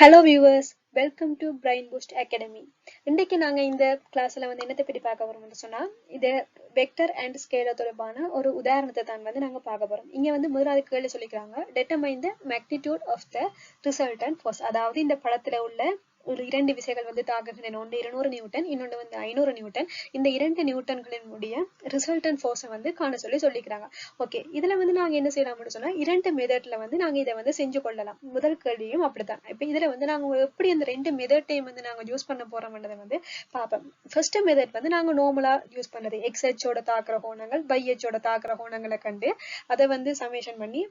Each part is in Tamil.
Hello viewers, welcome to Brain Boost Academy. இன்றைக்கு நாங்க இந்த கிளாஸ்ல என்னத்தை பற்றி பார்க்க போறோம்னு சொன்னா இது வெக்டர் அண்ட் ஸ்கேலர் தொடர்பான ஒரு உதாரணத்தை தான் நாங்க பார்க்க போறோம். இங்க முதலாவது கேள்வி சொல்லிக்கிறாங்க determine the magnitude of the resultant force. அதாவது இந்த படத்துல உள்ள ஒரு இரண்டு விசைகள் தாக்குகின்றன. ஒன்று 200 நியூட்டன், இன்னொன்று 500 நியூட்டன். இந்த இரண்டு நியூட்டன்களினுடைய ரிசல்டன்ட் ஃபோர்ஸை காண சொல்லிக்கிறாங்க. ஓகே, இதுல நாங்க என்ன செய்யலாம்னு சொன்னா இரண்டு மெத்தட்ல நாங்க இதை செஞ்சு கொள்ளலாம். முதல் கேள்வியும் அப்படித்தான். இப்ப இதுல நாங்க எப்படி அந்த ரெண்டு மெத்தட்டையும் நாங்க யூஸ் பண்ண போறோம்ன்றதை பார்ப்போம். ஃபர்ஸ்ட் மெத்தட் நாங்க நார்மலா யூஸ் பண்ணது எக்ஸ்ஹெச்சோட தாக்குற கோணங்கள் பைஹெச்சோட தாக்குற கோணங்களை கண்டு அதை சமேஷன் பண்ணி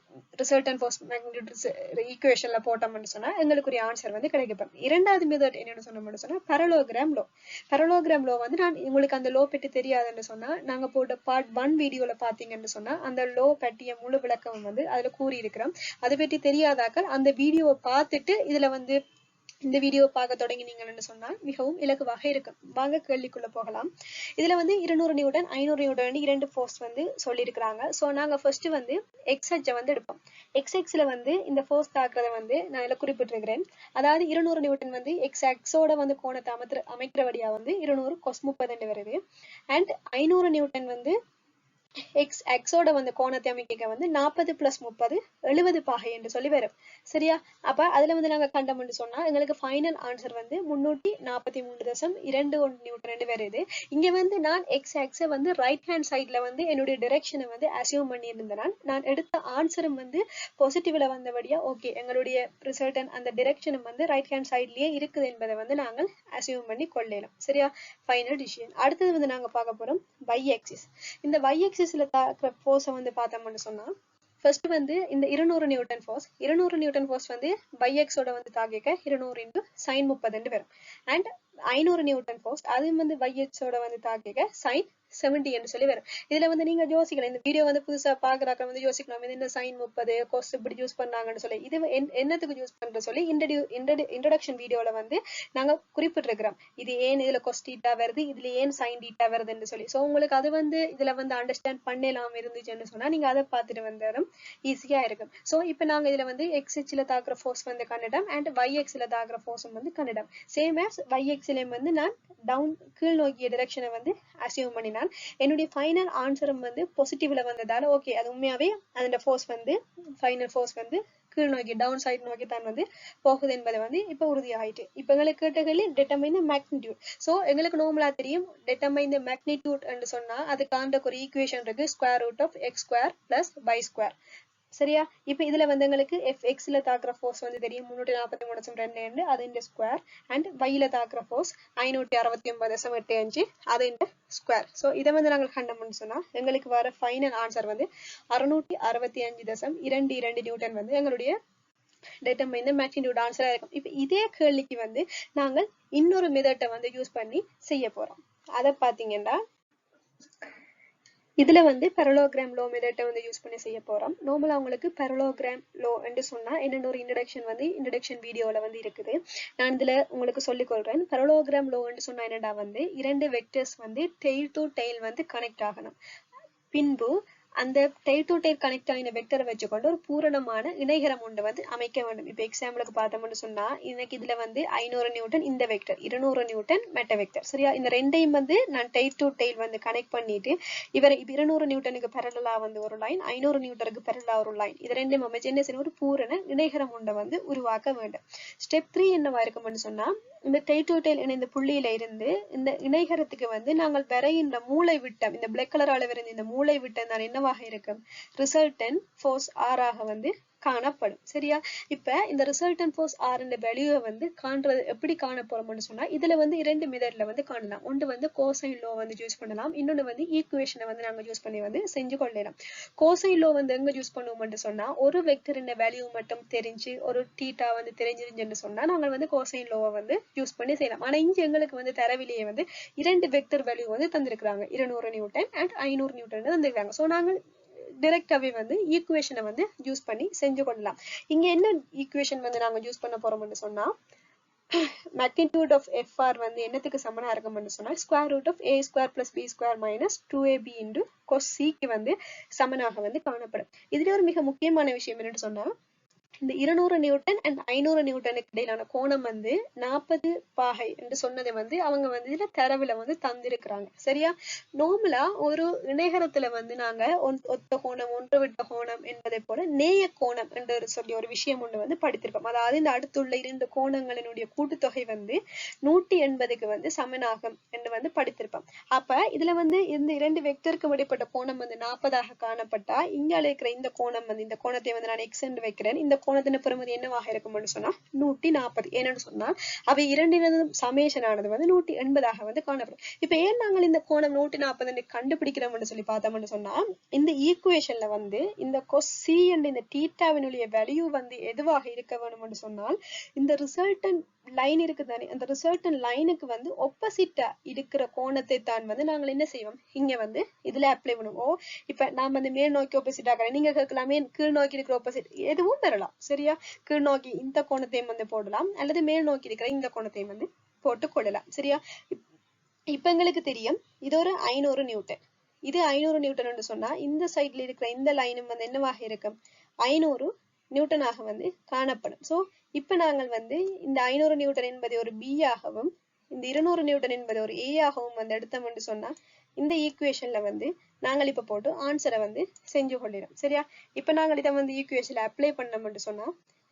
ரிசல்டன்ட் ஃபோர்ஸ் மேக்னிட்யூட் ஈக்குவேஷன்ல போட்டோம்னு சொன்னா எங்களுக்குரிய ஆன்சர் கிடைக்கும். இரண்டாவது மெத்தட் என்னன்னு சொன்னா பரலோகிராம் லோ. பரலோகிராம் லோ நான் உங்களுக்கு அந்த லோ பற்றி தெரியாதுன்னு சொன்னா நாங்க போட்ட பார்ட் 1 வீடியோல பாத்தீங்கன்னு சொன்னா அந்த லோ பற்றிய முழு விளக்கம் அதுல கூறி இருக்கிறோம். அதை பற்றி தெரியாதாக்கள் அந்த வீடியோவை பார்த்துட்டு இதுல இந்த வீடியோ பார்க்க தொடங்கினீங்கன்னு சொன்னா மிகவும் இலகுவாக இருக்கும். வாங்க கேள்விக்குள்ள போகலாம். இதுல 200 நியூட்டன் 500 நியூட்டன் இரண்டு ஃபோர்ஸ் சொல்லியிருக்கிறாங்க. சோ நாங்க ஃபர்ஸ்ட் எக்ஸ் அச்சை எடுப்போம். எக்ஸ் எக்ஸ்ல இந்த ஃபோர்ஸ் தாக்குறத நான் இதுல குறிப்பிட்டிருக்கிறேன். அதாவது 200 நியூட்டன் எக்ஸ் எக்ஸோட கோணத்தை அமைக்கிறபடியா 200 cos 30 வருது. அண்ட் 500 நியூட்டன் எக்ஸ் எக்ஸோட கோணத்தை அமைக்க 40 + 30 70 பாகை என்று சொல்லி வரும். சரியா? அப்ப அதுல நாங்க கண்டோம்னு சொன்னா எங்களுக்கு ஃபைனல் ஆன்சர் 343.21 நியூட்டன் வருது. இங்க நான் எக்ஸ் எக்ஸை ரைட் ஹேண்ட் சைட்ல என்னுடைய டிரெக்ஷனை அசியூம் பண்ணி இருந்தேன். நான் எடுத்த ஆன்சரும் பாசிட்டிவ்ல வந்தபடியா ஓகே, எங்களுடைய ரிசல்டன் அந்த டிரெக்ஷனும் ரைட் ஹேண்ட் சைட்லயே இருக்குது என்பதை நாங்கள் அசியூம் பண்ணி கொள்ளலாம். சரியா? Final decision. அடுத்தது நாங்க பார்க்க போறோம் y ஆக்சிஸ். இந்த y ஆக்சிஸ்ல தாக்குற ஃபோர்ஸை பார்த்தோம்னு சொன்னா ஃபர்ஸ்ட் இந்த 200 Newton force 200 Newton force y எக்ஸோட தாக்கிக்க 200 × sin 30 வரும். அண்ட் 500 நியூட்டன் ஃபோர்ஸ் அது y எக்ஸோட தாக்கிக்க sin 70 என்று சொல்லி வரும். இதுல நீங்க யோசிக்கலாம், இந்த வீடியோ புதுசா பாக்குறாக்க யோசிக்கலாம் இது என்ன sin 30 கோஸ் இப்படி யூஸ் பண்ணாங்கன்னு சொல்லி. இது என்னத்துக்கு யூஸ் பண்ற சொல்லி இன்ட்ரோடக்ஷன் வீடியோல நாங்க குறிப்பிட்டிருக்கிறோம். இது ஏன் இதுல cos θ வருது, இதுல ஏன் sin θ வருதுன்னு சொல்லி. சோ உங்களுக்கு அது இதுல அண்டர்ஸ்டாண்ட் பண்ணலாம் இருந்துச்சுன்னு சொன்னா நீங்க அதை பார்த்துட்டு வந்தாலும் ஈஸியா இருக்கும். சோ இப்ப நாங்க இதுல எக்ஸ் எக்ஸ்ல தாக்குற ஃபோர்ஸ் கண்டிடம் அண்ட் y எக்ஸ்ல தாக்குற ஃபோர்ஸும் கண்டிடம். சேம் ஆஸ் y எக்ஸ்லயும் நான் டவுன் கீழ் நோக்கிய டிரெக்ஷனை அசியூம் பண்ணினா என்னுடைய ஃபைனல் ஆன்சரும் பாசிட்டிவ்ல வந்ததால ஓகே, அது உண்மையாவே அந்த ஃபோர்ஸ் ஃபைனல் ஃபோர்ஸ் கீழ் நோக்கி டவுன் சைட் நோக்கி தான் போகுது என்பதை இப்ப உறுதியாயிட்டு. இப்ப எங்களுக்கு கேட்ட கேள்வி determine the magnitude. சோ எங்களுக்கு நார்மலா தெரியும் determine the magnitude என்று சொன்னா அதுக்கான ஒரு ஈக்குவேஷன் இருக்கு, √x² + y². சரியா? இப்ப இதுல எங்களுக்கு fxல தாக்குற ஃபோர்ஸ் தெரியும் 343.2 அது இந்த ஸ்கொயர். அண்ட் yல தாக்குற ஃபோர்ஸ் 569.85 அது இந்த ஸ்கொயர். சோ இதை நாங்க கண்டோம்னு சொன்னா எங்களுக்கு வர ஃபைனல் ஆன்சர் 665.22 நியூட்டன் எங்களுடைய determine the magnitude ஆன்சரா இருக்கும். இப்ப இதே கேள்விக்கு நாங்கள் இன்னொரு மெத்தட்டை யூஸ் பண்ணி செய்ய போறோம். அதை பாத்தீங்கன்னா இதுல பரலோகிராம் லோ மெத்தட்டை யூஸ் பண்ணி செய்ய போறோம். நார்மலா உங்களுக்கு பரலோகிராம் லோ என்று சொன்னா என்னென்ன ஒரு இன்ட்ரோடக்ஷன் வீடியோல இருக்குது. நான் இதுல உங்களுக்கு சொல்லிக் கொள்றேன். பரலோகிராம் லோ என்று சொன்னா என்னடா இரண்டு vectors tail to tail connect ஆகணும். பின்பு அந்த டெய்ல் டு டெய்ல் கனெக்ட் ஆகின வெக்டரை வச்சுக்கொண்டு ஒரு பூரணமான இணைகரம் ஒன்று அமைக்க வேண்டும். இப்ப எக்ஸாம்பிளுக்கு பார்த்தோம்னு சொன்னா எனக்கு இதுல 500 நியூட்டன் இந்த வெக்டர், 200 நியூட்டன் மெட்ட வெக்டர். சரியா? இந்த ரெண்டையும் நான் டெய்ல் டு டெய்ல் கனெக்ட் பண்ணிட்டு இவர் 200 நியூட்டனுக்கு பேரலலா ஒரு லைன், 500 நியூட்டனுக்கு பேரலலா ஒரு லைன், இது ரெண்டையும் அமைச்சு என்ன செய்யணும், ஒரு பூரண இணைகரம் ஒன்றை உருவாக்க வேண்டும். ஸ்டெப் 3 என்னவா இருக்கும்னு சொன்னா இந்த டெய்ல் டு டெய்ல் இணைந்த புள்ளியில இருந்து இந்த இணைகரத்துக்கு நாங்கள் வரைகின்ற மூளை விட்டம், இந்த பிளாக் கலரால வரைந்த இந்த மூளை விட்டம் தான் என்னவாக இருக்கும், ரிசல்டன்ட் ஃபோர்ஸ் R ஆக காணப்படும். சரியா? இப்ப இந்த ரிசல்டன்ட் ஃபோர்ஸ் R இந்த வேல்யூவை காண்றது எப்படி காண போறோம்னு சொன்னா இதுல இரண்டு மெத்தட்ல காணலாம். ஒன்று கோசைன் லோ யூஸ் பண்ணலாம், இன்னொன்னு ஈக்குவேஷனை நாங்க யூஸ் பண்ணி செஞ்சு கொள்ளலாம். கோசைன் லோ எங்க யூஸ் பண்ணுவோம்னு சொன்னா ஒரு வெக்டரின் வேல்யூ மட்டும் தெரிஞ்சு ஒரு தீட்டா தெரிஞ்சிருந்துன்னு சொன்னா நாங்கள் கோசைன் லோவை யூஸ் பண்ணி செய்யலாம். ஆனா இங்க எங்களுக்கு தரவிலேயே இரண்டு வெக்டர் வேல்யூ தந்திருக்கிறாங்க, 200 நியூட்டன் அண்ட் 500 நியூட்டன் தந்திருக்காங்க. சோ நாங்கள் டைரக்டாவே ஈக்குவேஷனை யூஸ் பண்ணி செஞ்சு கொள்ளலாம். இங்க என்ன ஈக்குவேஷன் நாங்க யூஸ் பண்ண போறோம்னு சொன்னா magnitude of fr என்னத்துக்கு சமனா இருக்கும்னு சொன்னா √a² + b² - 2ab × cos c க்கு சமனாக காணப்படும். இதுல ஒரு மிக முக்கியமான விஷயம் என்னன்னு சொன்னா இந்த 200 நியூட்டன் அண்ட் 500 நியூட்டனுக்கு இடையிலான கோணம் வந்து 40 பாகை என்று சொன்னதை வந்து அவங்க வந்து இதுல தரவுல வந்து தந்திருக்கிறாங்க. சரியா? நார்மலா ஒரு இணையகரத்துல வந்து நாங்க ஒத்த கோணம், ஒன்று விட்ட கோணம் என்பதை போல நேய கோணம் என்று சொல்லி ஒரு விஷயம் ஒண்ணு வந்து படித்திருப்போம். அதாவது இந்த அடுத்துள்ள 2 கோணங்களினுடைய கூட்டுத்தொகை வந்து 180க்கு வந்து சமனாகும் என்று வந்து படித்திருப்போம். அப்ப இதுல வந்து இந்த 2 வெக்டருக்கு இடைப்பட்ட கோணம் வந்து 40ஆக காணப்பட்டா இங்க இருக்கிற இந்த கோணம் வந்து இந்த கோணத்தை வந்து நான் எக்ஸ் என்று வைக்கிறேன். இந்த கோணத்தின் பெறுமதி என்னவாக இருக்கும்னு சொன்னா 140. ஏன்னு சொன்னா அவை இரண்டினதும் சமேஷன் ஆனது வந்து 180ஆக வந்து காணப்படும். இப்ப ஏன் நாங்கள் இந்த கோணம் 140 கண்டுபிடிக்கிறோம்னு சொல்லி பார்த்தோம்னு சொன்னா இந்த ஈக்குவேஷன்ல வந்து இந்த கொஸ் சி என்ற இந்த தீட்டாவினுடைய வேல்யூ வந்து எதுவாக இருக்க வேணும்னு சொன்னால் இந்த ரிசல்டன் லைன் இருக்குதானே அந்த ரிசல்டன் லைனுக்கு வந்து ஒப்போசிட்டா இருக்கிற கோணத்தை தான் வந்து நாங்கள் என்ன செய்வோம் இங்க வந்து இதுல அப்ளை பண்ணுவோம். இப்ப நான் வந்து மேல் நோக்கி ஒப்போசிட் ஆகிறேன், நீங்க கேட்கலாமே கீழ் நோக்கி இருக்கிற ஒப்போசிட் எதுவும் பெறலாம். சரியா? கீழ் நோக்கி இந்த கோணத்தையும் வந்து போடலாம் அல்லது மேல் நோக்கி இருக்கிற இந்த கோணத்தையும் வந்து போட்டு கொள்ளலாம். சரியா? இப்ப எங்களுக்கு தெரியும் இது ஒரு 500 நியூட்டன். இது 500 நியூட்டன் சொன்னா இந்த சைட்ல இருக்கிற இந்த லைனும் வந்து என்னவாக இருக்கும் 500 நியூட்டனாக வந்து காணப்படும். சோ இப்ப நாங்கள் வந்து இந்த 500 நியூட்டன் என்பதை ஒரு பி ஆகவும் இந்த 200 நியூட்டன் என்பதை ஒரு ஏ ஆகவும் வந்து எடுத்தோம் என்று சொன்னா இந்த ஈக்குவேஷன்ல வந்து நாங்கள் இப்ப போட்டு ஆன்சரை வந்து செஞ்சு கொள்ளிடும். சரியா? இப்ப நாங்கள் இதை வந்து ஈக்குவேஷன்ல அப்ளை பண்ணோம் என்று சொன்னா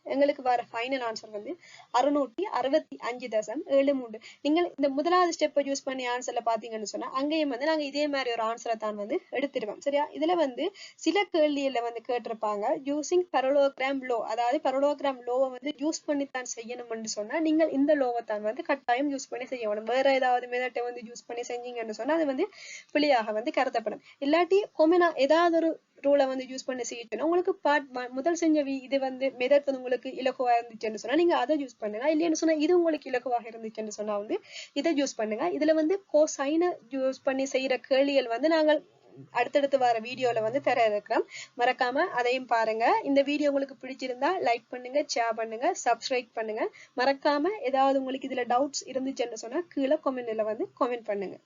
எங்களுக்கு வர ஃபைனல் ஆன்சர் வந்து 665.73. நீங்கள் இந்த முதலாவது ஸ்டெப்பை யூஸ் பண்ணி ஆன்சர்ல பாத்தீங்கன்னு சொன்னா அங்கேயும் வந்து நாங்க இதே மாதிரி ஒரு ஆன்சரை தான் வந்து எடுத்துருவோம். சரியா? இதுல வந்து சில கேள்வியில வந்து கேட்டிருப்பாங்க யூசிங் பரலோகிராம் லோ, அதாவது பரலோகிராம் லோவை வந்து யூஸ் பண்ணித்தான் செய்யணும்னு சொன்னா நீங்கள் இந்த லோவை தான் வந்து கட்டாயம் யூஸ் பண்ணி செய்யணும். வேற ஏதாவது மெத்தட்டை வந்து யூஸ் பண்ணி செஞ்சீங்கன்னு சொன்னா அது வந்து பிழையாக வந்து கருதப்படும். இல்லாட்டி கொமெனா ஏதாவது ஒரு ரூலை வந்து யூஸ் பண்ணி செய்யணும். உங்களுக்கு முதல் செஞ்ச இது வந்து மெத்தட் வந்து உங்களுக்கு இலகுவா இருந்துச்சுன்னு சொன்னா நீங்க அதை யூஸ் பண்ணுங்க. இல்லைன்னு சொன்னா இது உங்களுக்கு இலகுவாக இருந்துச்சுன்னு சொன்னா வந்து இதை யூஸ் பண்ணுங்க. இதுல வந்து கோசைனை யூஸ் பண்ணி செய்யற கேள்விகள் வந்து நாங்கள் அடுத்தடுத்து வர வீடியோல வந்து தர இருக்கிறோம். மறக்காம அதையும் பாருங்க. இந்த வீடியோ உங்களுக்கு பிடிச்சிருந்தா லைக் பண்ணுங்க, ஷேர் பண்ணுங்க, சப்ஸ்கிரைப் பண்ணுங்க. மறக்காம ஏதாவது உங்களுக்கு இதுல டவுட்ஸ் இருந்துச்சுன்னு சொன்னா கீழே கமெண்ட்ல வந்து கமெண்ட் பண்ணுங்க.